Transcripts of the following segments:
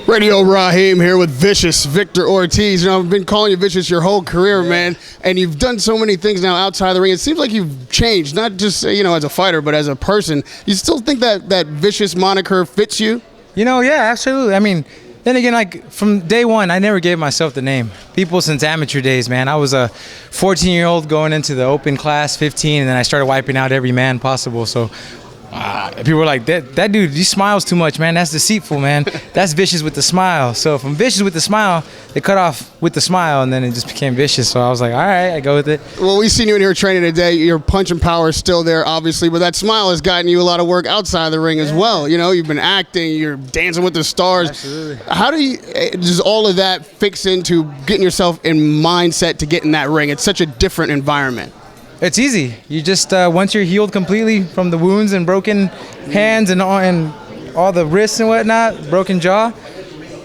Radio Raheem here with Vicious Victor Ortiz. You know, I've been calling you Vicious your whole career, man, and you've done so many things now outside of the ring. It seems like you've changed, not just, you know, as a fighter, but as a person. You still think that Vicious moniker fits you? You know, yeah, absolutely. I mean, then again, like from day one, I never gave myself the name. People since amateur days, man. I was a 14-year-old going into the open class, 15, and then I started wiping out every man possible. So people were like, that dude, he smiles too much, man. That's deceitful, man. That's Vicious with the smile. So from Vicious with the smile, they cut off with the smile, and then it just became Vicious. So I was like, all right, I go with it. Well, we've seen you in here training today. Your punch and power is still there, obviously, but that smile has gotten you a lot of work outside the ring as well. You know, you've been acting, you're dancing with the stars. Absolutely. How does all of that fix into getting yourself in mindset to get in that ring? It's such a different environment. It's easy. You just, once you're healed completely from the wounds and broken hands and all the wrists and whatnot, broken jaw,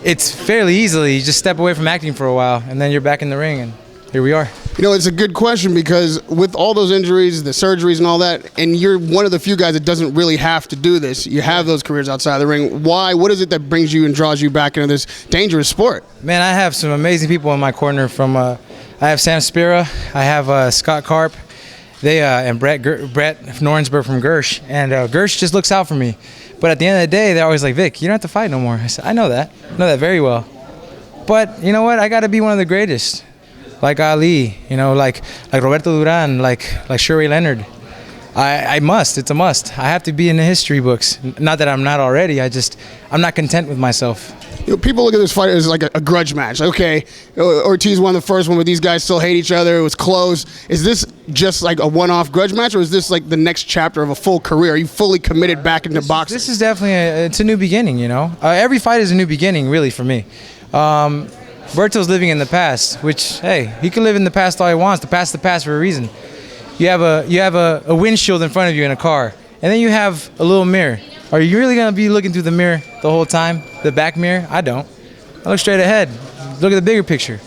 it's fairly easily. You just step away from acting for a while, and then you're back in the ring, and here we are. You know, it's a good question because with all those injuries, the surgeries and all that, and you're one of the few guys that doesn't really have to do this. You have those careers outside the ring. Why? What is it that brings you and draws you back into this dangerous sport? Man, I have some amazing people in my corner. I have Sam Spira, I have Scott Karp, and Brett Norensberg from Gersh, and Gersh just looks out for me. But at the end of the day, they're always like, Vic, you don't have to fight no more. I said, I know that very well. But you know what? I got to be one of the greatest, like Ali, you know, like Roberto Duran, like Shuri Leonard. I must. It's a must. I have to be in the history books. Not that I'm not already. I'm not content with myself. You know, people look at this fight as like a grudge match. Okay, Ortiz won the first one, but these guys still hate each other. It was close. Is this just like a one-off grudge match, or is this like the next chapter of a full career? Are you fully committed back into boxing? This is definitely it's a new beginning, you know. Every fight is a new beginning, really, for me. Berto's living in the past, which, hey, he can live in the past all he wants. The past for a reason. You have a windshield in front of you in a car, and then you have a little mirror. Are you really going to be looking through the mirror the whole time? The back mirror? I don't. I look straight ahead. Look at the bigger picture.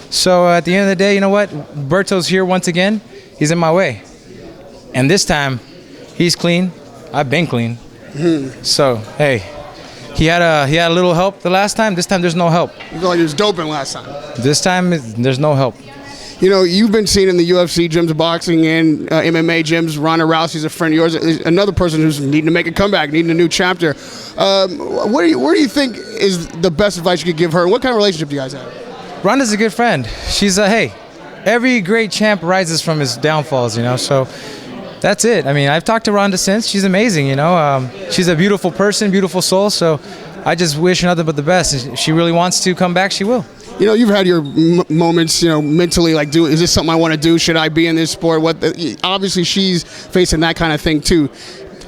So at the end of the day, you know what? Berto's here once again. He's in my way. And this time, he's clean. I've been clean. So, hey, he had a little help the last time. This time, there's no help. You feel like he was doping last time. This time, there's no help. You know, you've been seen in the UFC gyms, boxing, and MMA gyms. Ronda Rousey's a friend of yours. Another person who's needing to make a comeback, needing a new chapter. Where do you think is the best advice you could give her? What kind of relationship do you guys have? Ronda's a good friend. She's hey, every great champ rises from his downfalls, you know, so that's it. I mean, I've talked to Ronda since. She's amazing, you know. She's a beautiful person, beautiful soul, so I just wish her nothing but the best. If she really wants to come back, she will. You know, you've had your moments, you know, mentally, like, is this something I want to do? Should I be in this sport? Obviously, she's facing that kind of thing, too.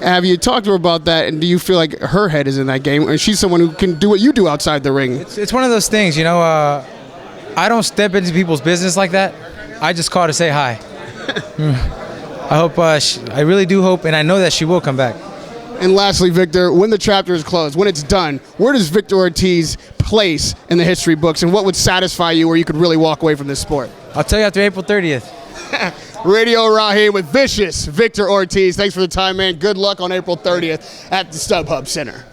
Have you talked to her about that, and do you feel like her head is in that game? And she's someone who can do what you do outside the ring. It's one of those things, you know, I don't step into people's business like that. I just call to say hi. I hope, I really do hope, and I know that she will come back. And lastly, Victor, when the chapter is closed, when it's done, where does Victor Ortiz place in the history books, and what would satisfy you where you could really walk away from this sport? I'll tell you after April 30th. Radio Raheem with Vicious Victor Ortiz. Thanks for the time, man. Good luck on April 30th at the StubHub Center.